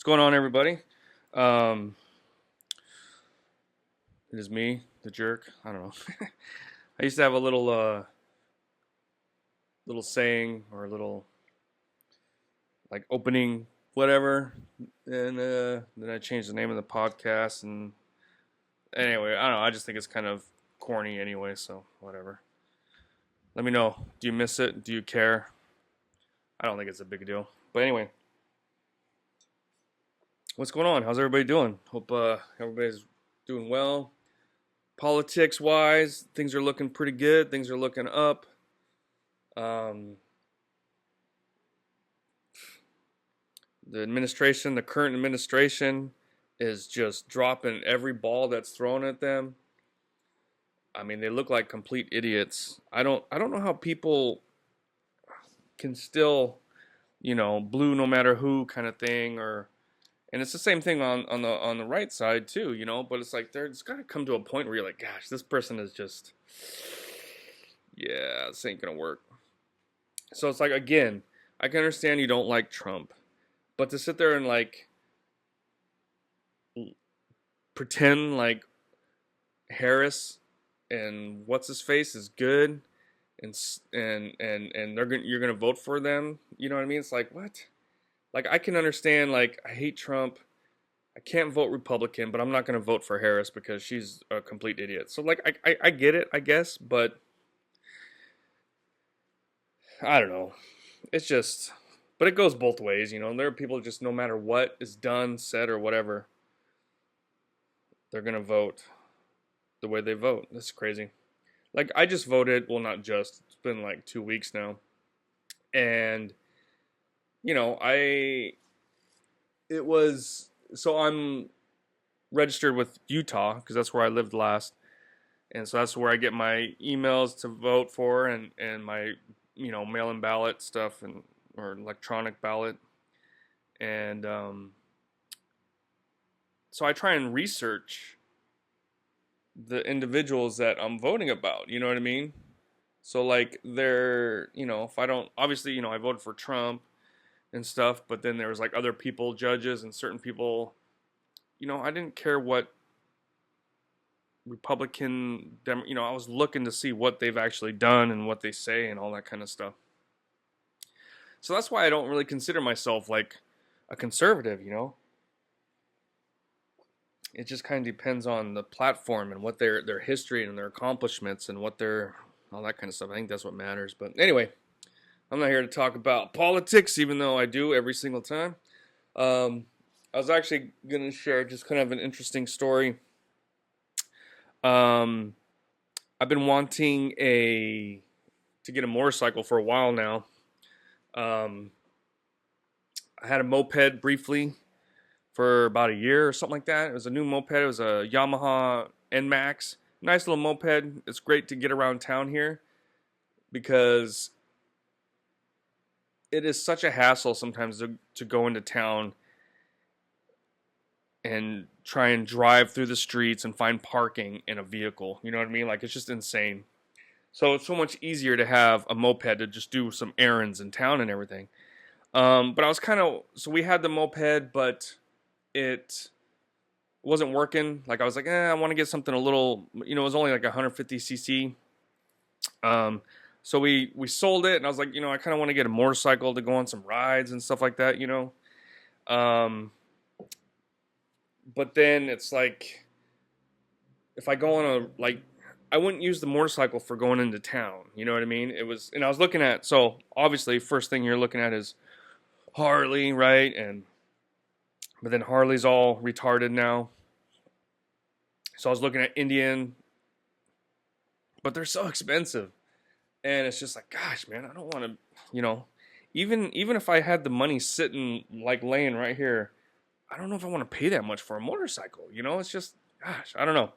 What's going on, everybody? Um, it is me, the jerk. I don't know. I used to have a little saying or a little like opening, whatever, and then I changed the name of the podcast. And anyway, I don't know. I just think it's kind of corny anyway, so whatever. Let me know. Do you miss it? Do you care? I don't think it's a big deal. But anyway, what's going on? How's everybody doing? Hope everybody's doing well. Politics wise, things are looking pretty good. Things are looking up. Um, the current administration, is just dropping every ball that's thrown at them. I mean, they look like complete idiots. I don't know how people can still, blue no matter who kind of thing, or and it's the same thing on the right side too, but it's like there's got to come to a point where you're like, gosh, this person is just, yeah, this ain't gonna work. So it's like, again, I can understand you don't like Trump, but to sit there and like pretend like Harris and what's his face is good, and you're gonna vote for them. You know what I mean? It's like, what? Like, I can understand, like, I hate Trump. I can't vote Republican, but I'm not gonna vote for Harris because she's a complete idiot. So like, I get it, I guess, but I don't know. It's just, but it goes both ways. There are people just, no matter what is done, said, or whatever, they're gonna vote the way they vote. That's crazy. Like, I just voted. Well, not just. It's been like 2 weeks now, and I it was so I'm registered with Utah because that's where I lived last, and so that's where I get my emails to vote for, and my mail-in ballot stuff, and or electronic ballot, and so I try and research the individuals that I'm voting about. You know what I mean? So like, if I don't, obviously, I voted for Trump and stuff, but then there was like other people, judges and certain people, I didn't care what Republican them, I was looking to see what they've actually done and what they say and all that kind of stuff. So that's why I don't really consider myself like a conservative. It just kind of depends on the platform and what their history and their accomplishments and what their all that kind of stuff. I think that's what matters. But anyway, I'm not here to talk about politics, even though I do every single time. I was actually going to share just kind of an interesting story. Um, I've been wanting to get a motorcycle for a while now. Um, I had a moped briefly for about a year or something like that. It was a new moped. It was a Yamaha NMAX. Nice little moped. It's great to get around town here because it is such a hassle sometimes to go into town and try and drive through the streets and find parking in a vehicle. You know what I mean? Like, it's just insane. So it's so much easier to have a moped to just do some errands in town and everything. But I was so we had the moped, but it wasn't working. Like, I was like, I want to get something a little, it was only like 150cc. So we sold it, and I was like, I kind of want to get a motorcycle to go on some rides and stuff like that. But then it's like, if I go on I wouldn't use the motorcycle for going into town. You know what I mean? And I was looking at, so obviously, first thing you're looking at is Harley, right? But then Harley's all retarded now. So I was looking at Indian, but they're so expensive. And it's just like, gosh, man, I don't want to, even if I had the money sitting, like, laying right here, I don't know if I want to pay that much for a motorcycle. It's just, gosh, I don't know.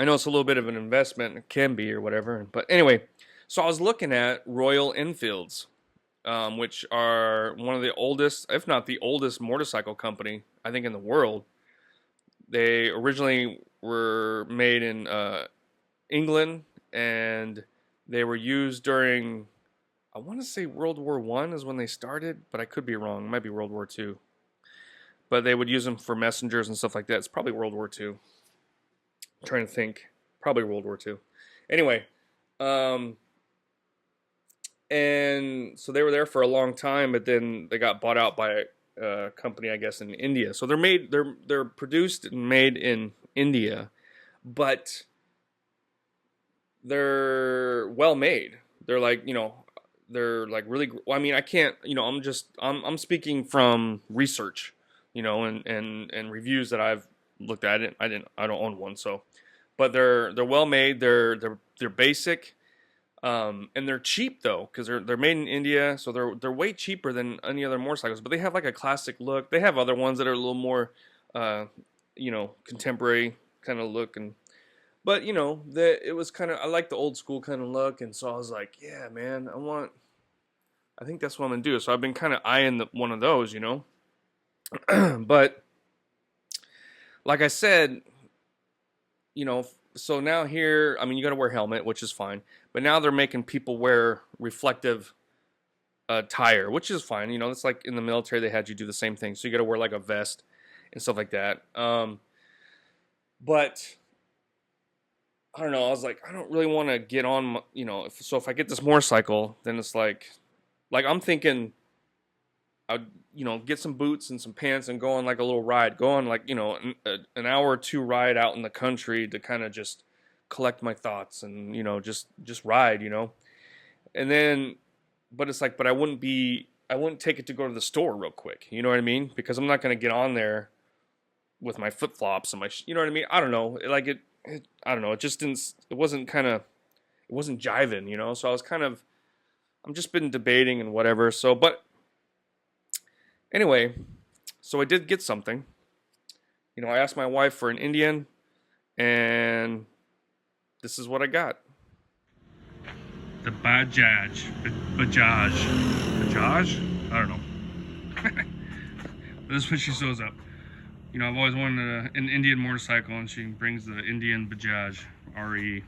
I know it's a little bit of an investment, it can be or whatever. But anyway, so I was looking at Royal Enfields, which are one of the oldest, if not the oldest motorcycle company, I think, in the world. They originally were made in England, and they were used during I want to say World War One is when they started, but I could be wrong. It might be World War Two. But they would use them for messengers and stuff like that. It's probably World War Two. I'm trying to think. Probably World War Two. Anyway, um, and so they were there for a long time, but then they got bought out by a company, I guess, in India. So they're produced and made in India, but they're well made. They're like, they're like really. Well, I mean, I can't. I'm speaking from research, and reviews that I've looked at. It. I don't own one, so, but they're well made. They're basic. And they're cheap though, because they're made in India, so they're way cheaper than any other motorcycles. But they have like a classic look. They have other ones that are a little more, contemporary kind of look. But it was kind of, I like the old school kind of look, and so I was like, yeah, man, I think that's what I'm gonna do. So I've been kind of eyeing one of those, But like I said, so now here, I mean, you got to wear a helmet, which is fine. But now they're making people wear reflective tire, which is fine. It's like in the military, they had you do the same thing. So you got to wear like a vest and stuff like that. But I don't know. I was like, I don't really want to get on, if I get this motorcycle, then it's like I'm thinking I'd, get some boots and some pants and go on like a little ride, go on like, an hour or two ride out in the country to kind of just collect my thoughts and, just ride, and then, but it's like, but I wouldn't take it to go to the store real quick. You know what I mean? Because I'm not going to get on there with my flip flops and my, you know what I mean? I don't know. I don't know. It just didn't, it wasn't jiving, so I was I'm just been debating and whatever. So, but anyway, so I did get something. I asked my wife for an Indian, and this is what I got. The Bajaj. Bajaj? I don't know. This is when she shows up. I've always wanted an Indian motorcycle, and she brings the Indian Bajaj RE.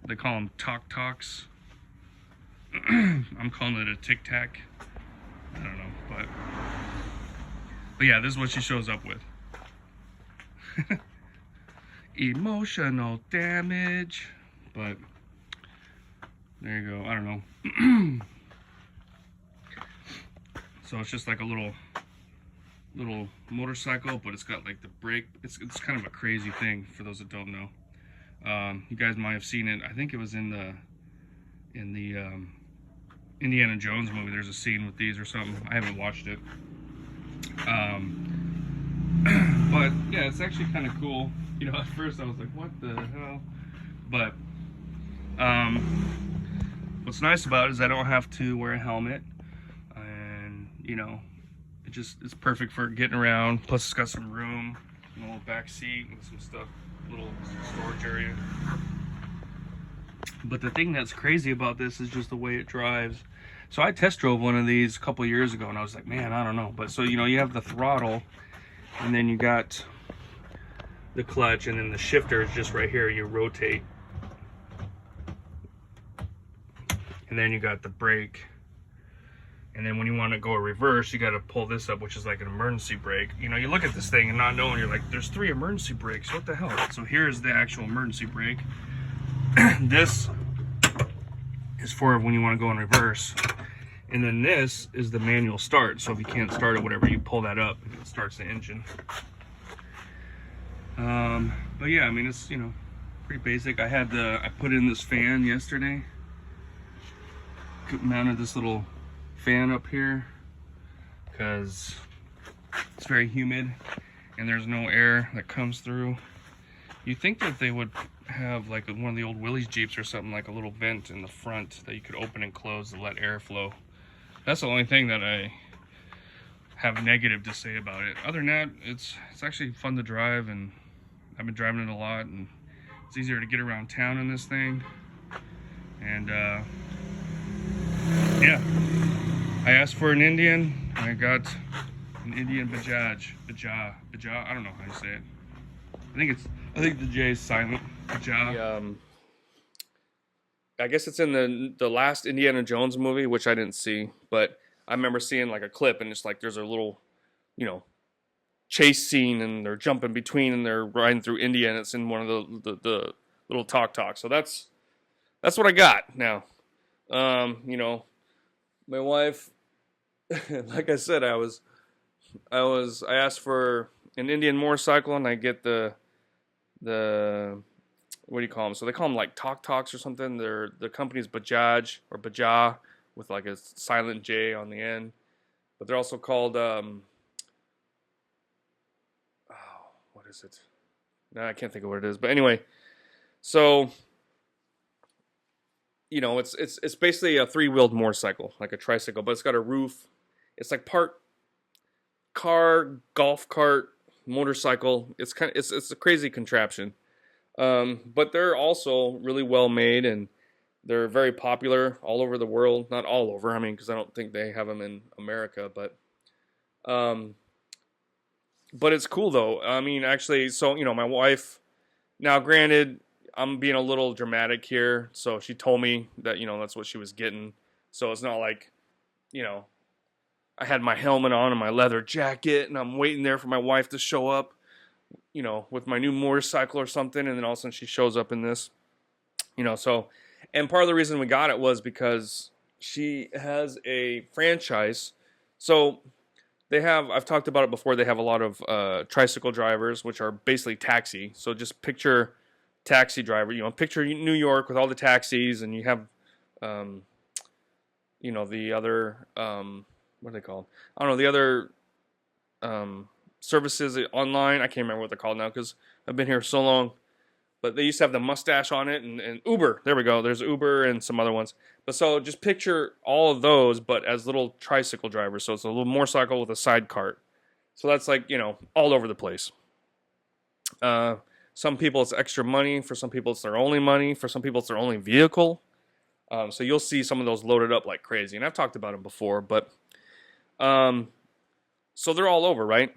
They call them Tok-Toks. I'm calling it a Tic Tac. I don't know, but yeah, this is what she shows up with. Emotional damage, but there you go. I don't know. So it's just like a little motorcycle, but it's got like the brake. It's kind of a crazy thing for those that don't know. You guys might have seen it. I think it was in the Indiana Jones movie. There's a scene with these or something. I haven't watched it. But yeah, it's actually kind of cool. At first I was like, what the hell? But what's nice about it is I don't have to wear a helmet, and it's perfect for getting around. Plus it's got some room, a little back seat and some stuff, little storage area. But the thing that's crazy about this is just the way it drives. So I test drove one of these a couple years ago, and I was like, man, I don't know. But so, you have the throttle, and then you got the clutch, and then the shifter is just right here. You rotate. And then you got the brake. And then when you want to go reverse, you got to pull this up, which is like an emergency brake. You look at this thing and not knowing, you're like, there's 3 emergency brakes. What the hell? So here's the actual emergency brake. This is for when you want to go in reverse, and then this is the manual start. So if you can't start it, whatever, you pull that up and it starts the engine. But yeah, I mean, it's pretty basic. I put in this fan yesterday, mounted this little fan up here because it's very humid and there's no air that comes through. You think that they would have like one of the old Willys Jeeps or something, like a little vent in the front that you could open and close to let air flow. That's the only thing that I have negative to say about it. Other than that, it's actually fun to drive, and I've been driving it a lot, and it's easier to get around town in this thing. And yeah, I asked for an Indian, and I got an Indian Bajaj. Bajaj, I don't know how you say it. I think the J is silent. Bajaj. I guess it's in the last Indiana Jones movie, which I didn't see, but I remember seeing like a clip, and it's like there's a little, you know, chase scene, and they're jumping between, and they're riding through India, and it's in one of the little talk. So that's what I got now. You know, my wife, like I said, I asked for an Indian motorcycle, and I get the what do you call them? So they call them like talks or something. The company's Bajaj or Bajaj with like a silent J on the end, but they're also called what is it? No, I can't think of what it is. But anyway, so you know, it's basically a three-wheeled motorcycle, like a tricycle, but it's got a roof. It's like part car, golf cart, motorcycle. It's a crazy contraption. But they're also really well made, and they're very popular all over the world. Not all over, I mean, because I don't think they have them in America, um, but it's cool though. I mean, actually, so you know, my wife. Now, granted, I'm being a little dramatic here, so she told me that you know that's what she was getting. So it's not like, you know, I had my helmet on and my leather jacket, and I'm waiting there for my wife to show up, you know, with my new motorcycle or something, and then all of a sudden she shows up in this, you know. So, and part of the reason we got it was because she has a franchise. So they have, I've talked about it before, they have a lot of tricycle drivers, which are basically taxi. So just picture taxi driver, you know, picture New York with all the taxis, and you have, you know, the other, what are they called? I don't know, the other services online. I can't remember what they're called now because I've been here so long. But they used to have the mustache on it, and Uber. There we go. There's Uber and some other ones. But so just picture all of those, but as little tricycle drivers. So it's a little motorcycle with a side cart. So that's like, you know, all over the place. Some people it's extra money. For some people it's their only money. For some people it's their only vehicle. So you'll see some of those loaded up like crazy. And I've talked about them before, but so they're all over, right?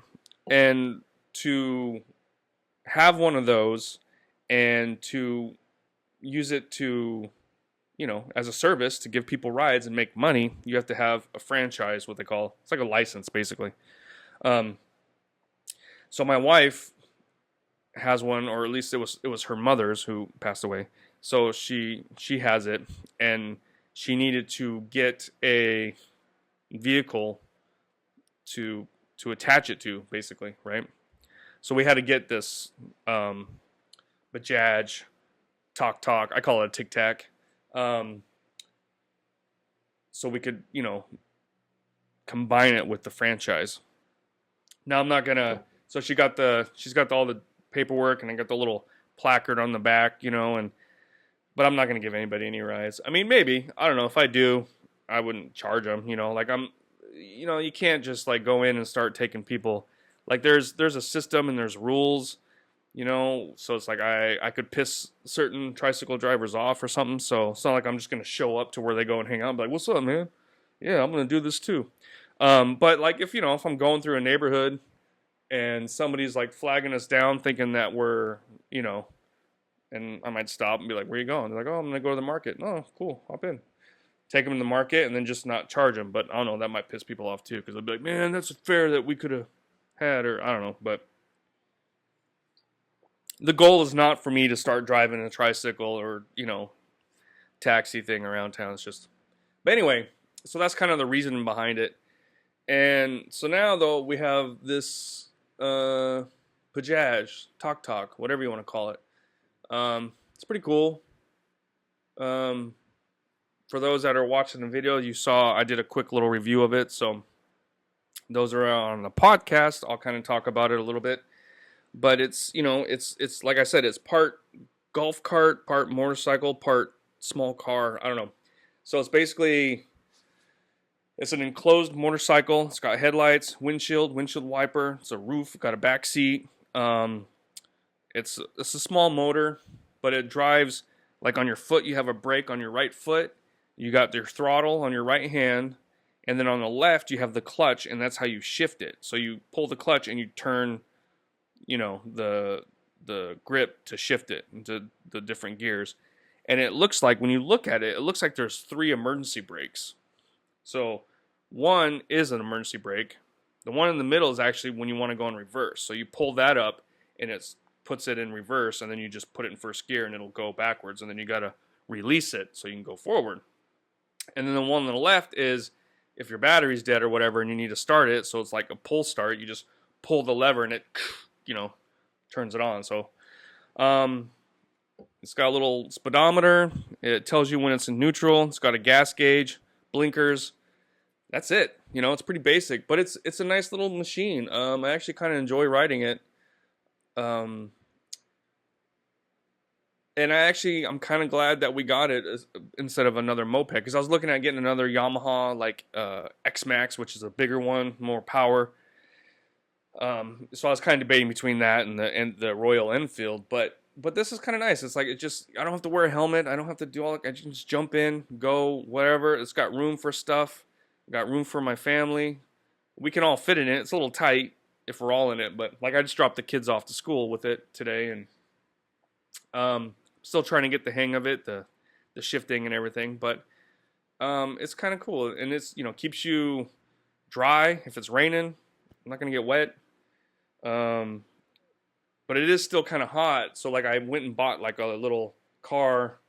And to have one of those and to use it to, you know, as a service to give people rides and make money, you have to have a franchise, what they call. It's like a license, basically. So my wife has one, or at least it was her mother's who passed away. So she has it, and she needed to get a vehicle to attach it to, basically, right? So we had to get this Bajaj talk. I call it a tic tac. So we could, you know, combine it with the franchise. Now I'm not gonna. So she's got all the paperwork, and I got the little placard on the back, you know, but I'm not gonna give anybody any rides. I mean, maybe, I don't know. If I do, I wouldn't charge them, you know. Like you know, you can't just like go in and start taking people. Like there's a system and there's rules, you know. So it's like I could piss certain tricycle drivers off or something. So it's not like I'm just gonna show up to where they go and hang out and be like, "What's up, man? Yeah, I'm gonna do this too." But like if I'm going through a neighborhood and somebody's like flagging us down, thinking that we're, you know, and I might stop and be like, "Where you going?" They're like, "Oh, I'm gonna go to the market." "Oh, cool, hop in." Take them to the market and then just not charge them. But I don't know, that might piss people off too, because they'll be like, "Man, that's a fare that we could have had," or I don't know. But the goal is not for me to start driving a tricycle or, you know, taxi thing around town. It's just, but anyway, so that's kind of the reason behind it. And so now though we have this Bajaj talk, whatever you want to call it. It's pretty cool. For those that are watching the video, you saw I did a quick little review of it. So those are on the podcast. I'll kind of talk about it a little bit. But it's, you know, it's like I said, it's part golf cart, part motorcycle, part small car. I don't know. So it's basically, it's an enclosed motorcycle. It's got headlights, windshield wiper. It's a roof, got a back seat. It's a small motor, but it drives like on your foot. You have a brake on your right foot. You got your throttle on your right hand, and then on the left you have the clutch, and that's how you shift it. So you pull the clutch and you turn, you know, the grip to shift it into the different gears. And it looks like, when you look at it, it looks like there's 3 emergency brakes. So one is an emergency brake. The one in the middle is actually when you want to go in reverse. So you pull that up and it puts it in reverse, and then you just put it in first gear and it'll go backwards, and then you got to release it so you can go forward. And then the one on the left is if your battery's dead or whatever and you need to start it, so it's like a pull start. You just pull the lever and it, turns it on. So it's got a little speedometer. It tells you when it's in neutral. It's got a gas gauge, blinkers. That's it. It's pretty basic, but it's a nice little machine. I actually kind of enjoy riding it. And I'm kind of glad that we got it instead of another moped, because I was looking at getting another Yamaha, like X-Max, which is a bigger one, more power. So I was kind of debating between that and the Royal Enfield, but this is kind of nice. It's like, I don't have to wear a helmet. I don't have to do all that. I can just jump in, go, whatever. It's got room for stuff. Got room for my family. We can all fit in it. It's a little tight if we're all in it, but like I just dropped the kids off to school with it today, and still trying to get the hang of it, the shifting and everything, but it's kind of cool, and it's keeps you dry if it's raining. I'm not gonna get wet, but it is still kind of hot. So like I went and bought like a little car,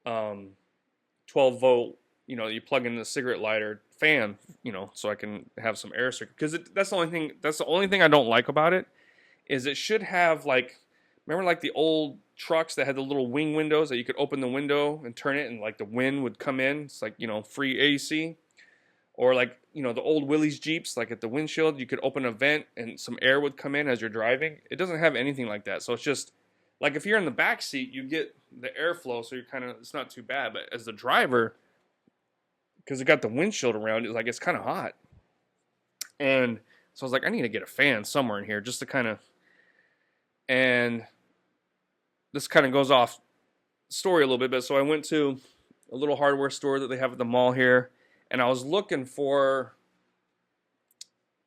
12-volt, you plug in the cigarette lighter fan, so I can have some air circuit, because that's the only thing I don't like about it, is it should have like, remember like the old trucks that had the little wing windows that you could open the window and turn it and like the wind would come in. It's like, free AC. Or like, the old Willys Jeeps, like at the windshield, you could open a vent and some air would come in as you're driving. It doesn't have anything like that. So it's just like, if you're in the back seat, you get the airflow, so it's not too bad. But as the driver, because it got the windshield around, it's kind of hot. And so I was like, I need to get a fan somewhere in here just to kind of, and this kind of goes off story a little bit, but so I went to a little hardware store that they have at the mall here, and I was looking for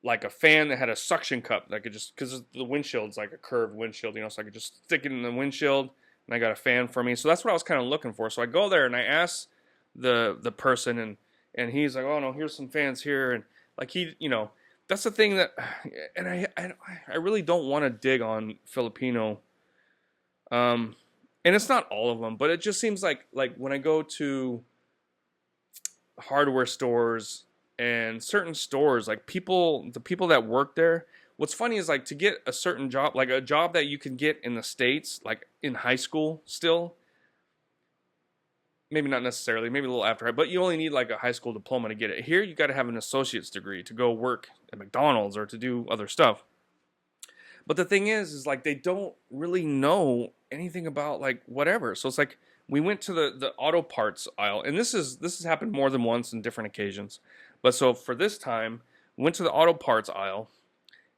like a fan that had a suction cup that I could just, because the windshield's like a curved windshield, so I could just stick it in the windshield, and I got a fan for me. So that's what I was kind of looking for. So I go there and I ask the person, and he's like, oh no, here's some fans here, and like that's the thing that, and I really don't want to dig on Filipino, and it's not all of them, but it just seems like when I go to hardware stores and certain stores, like the people that work there, what's funny is like to get a certain job, like a job that you can get in the States, like in high school still, maybe not necessarily, maybe a little after, but you only need like a high school diploma to get it. Here you got to have an associate's degree to go work at McDonald's or to do other stuff. But the thing is like they don't really know anything about like whatever. So it's like we went to the auto parts aisle, and this has happened more than once in different occasions. But so for this time, we went to the auto parts aisle,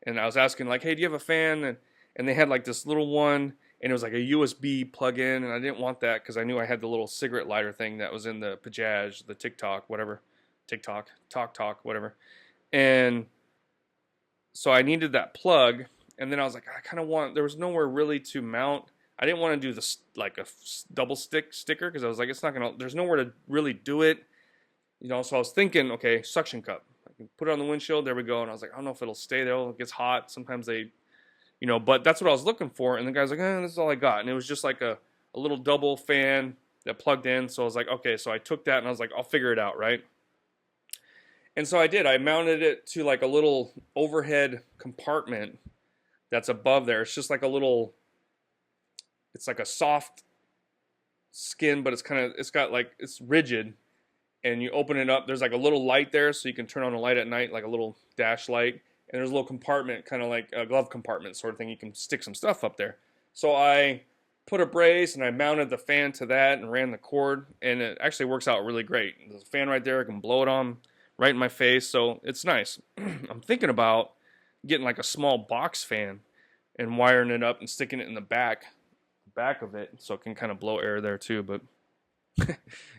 and I was asking like, hey, do you have a fan? And they had like this little one, and it was like a USB plug-in, and I didn't want that because I knew I had the little cigarette lighter thing that was in the Bajaj, the TikTok, whatever. And so I needed that plug, and then I was like, there was nowhere really to mount. I didn't want to do this like a double sticker, because I was like, there's nowhere to really do it. So I was thinking, okay, suction cup. I can put it on the windshield, there we go. And I was like, I don't know if it'll stay there. It gets hot. Sometimes they, but that's what I was looking for. And the guy's like, this is all I got. And it was just like a little double fan that plugged in. So I was like, okay. So I took that and I was like, I'll figure it out, right? And so I did. I mounted it to like a little overhead compartment that's above there. It's just like it's like a soft skin, but it's rigid. And you open it up, there's like a little light there, so you can turn on the light at night, like a little dash light. And there's a little compartment, kind of like a glove compartment sort of thing. You can stick some stuff up there. So I put a brace and I mounted the fan to that and ran the cord, and it actually works out really great. There's a fan right there. I can blow it on right in my face, so it's nice. I'm thinking about getting like a small box fan and wiring it up and sticking it in the back of it, so it can kind of blow air there too. But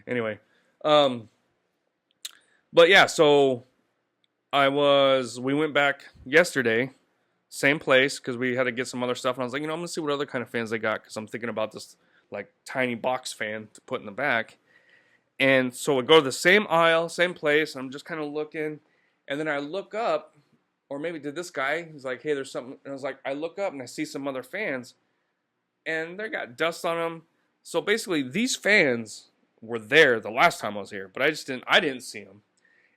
anyway, but yeah, so we went back yesterday, same place, because we had to get some other stuff, and I was like, I'm gonna see what other kind of fans they got, because I'm thinking about this like tiny box fan to put in the back. And so I go to the same aisle, same place. I'm just kind of looking, and then I look up, or maybe did this guy? He's like, "Hey, there's something." And I was like, I look up and I see some other fans, and they got dust on them. So basically, these fans were there the last time I was here, but I didn't see them.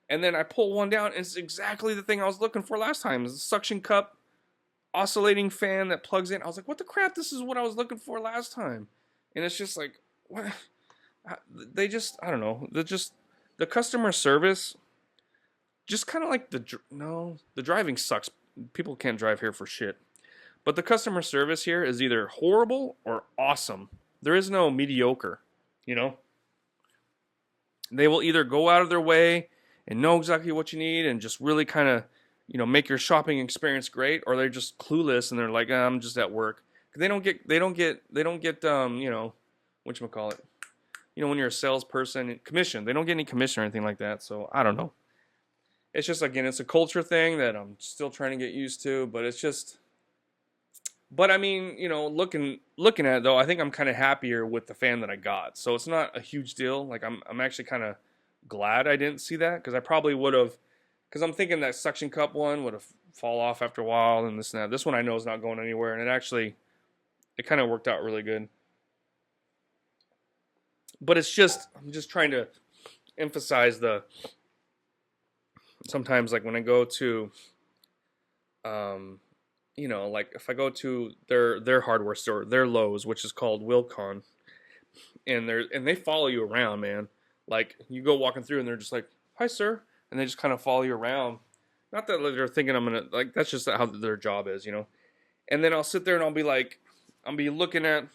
And then I pull one down, and it's exactly the thing I was looking for last time. It's a suction cup oscillating fan that plugs in. I was like, what the crap? This is what I was looking for last time. And it's just like, what? They just, I don't know. They're just, the customer service, just kind of like the driving sucks. People can't drive here for shit. But the customer service here is either horrible or awesome. There is no mediocre, you know? They will either go out of their way and know exactly what you need and just really kind of, make your shopping experience great, or they're just clueless and they're like, I'm just at work. They don't get, whatchamacallit, when you're a salesperson, commission. They don't get any commission or anything like that. So I don't know. It's just, again, it's a culture thing that I'm still trying to get used to, but it's just, but I mean, looking at it though, I think I'm kind of happier with the fan that I got. So it's not a huge deal. Like I'm actually kind of glad I didn't see that, because I probably would have, because I'm thinking that suction cup one would have fall off after a while and this and that. This one I know is not going anywhere, and it kind of worked out really good. But it's just, I'm just trying to emphasize sometimes like when I go to, like if I go to their hardware store, their Lowe's, which is called Wilcon, and they follow you around, man. Like you go walking through and they're just like, "Hi, sir," and they just kind of follow you around. Not that they're thinking I'm gonna, like, that's just how their job is, And then I'll sit there and I'll be looking at,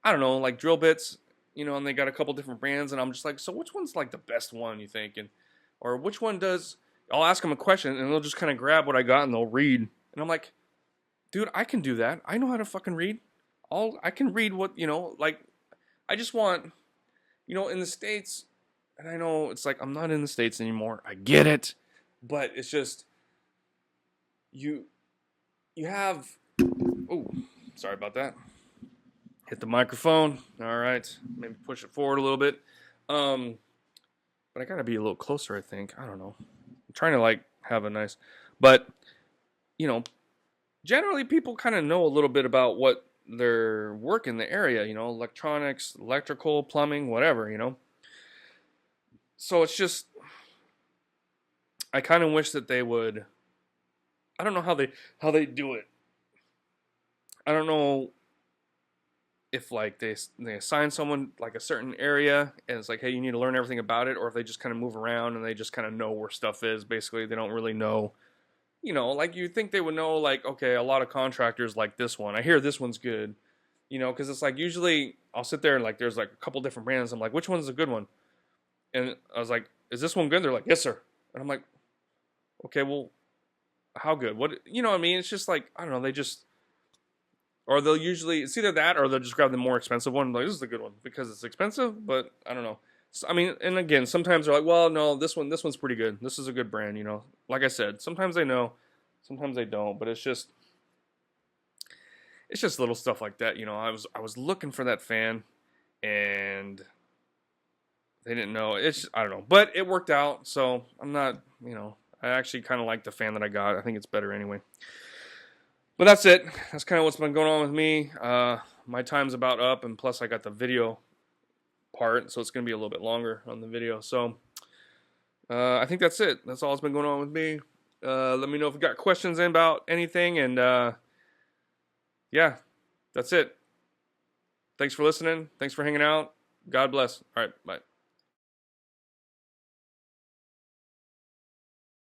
I don't know, like drill bits, and they got a couple different brands, and I'm just like, so which one's like the best one, you think? Or which one does? I'll ask them a question and they'll just kind of grab what I got and they'll read, and I'm like, dude, I can do that. I know how to fucking read. I can read what, like, I just want, in the States, and I know it's like, I'm not in the States anymore. I get it. But it's just, you have, oh, sorry about that. Hit the microphone. All right. Maybe push it forward a little bit. But I got to be a little closer, I think. I don't know. I'm trying to, like, have a nice, but, generally people kind of know a little bit about what their work in the area, electronics, electrical, plumbing, whatever, So it's just, I kind of wish that they would, I don't know how they do it. I don't know if like they assign someone like a certain area and it's like, hey, you need to learn everything about it, or if they just kind of move around and they just kind of know where stuff is. Basically, they don't really know, like you think they would know, like, okay, a lot of contractors like this one. I hear this one's good, because it's like usually I'll sit there and like there's like a couple different brands. I'm like, which one's a good one? And I was like, is this one good? They're like, yes, sir. And I'm like, okay, well, how good? What, what I mean? It's just like, I don't know, they just, or they'll usually, it's either that or they'll just grab the more expensive one. Like, this is the good one because it's expensive, but I don't know. So, I mean, and again, sometimes they're like, well, no, this one's pretty good. This is a good brand, Like I said, sometimes they know, sometimes they don't, but it's just little stuff like that, I was looking for that fan and they didn't know. I don't know, but it worked out. So I'm not, I actually kind of like the fan that I got. I think it's better anyway. But that's it. That's kind of what's been going on with me. My time's about up, and plus I got the video part, so it's going to be a little bit longer on the video. So I think that's it. That's all that's been going on with me. Let me know if you got questions about anything, and yeah, that's it. Thanks for listening. Thanks for hanging out. God bless. All right, bye.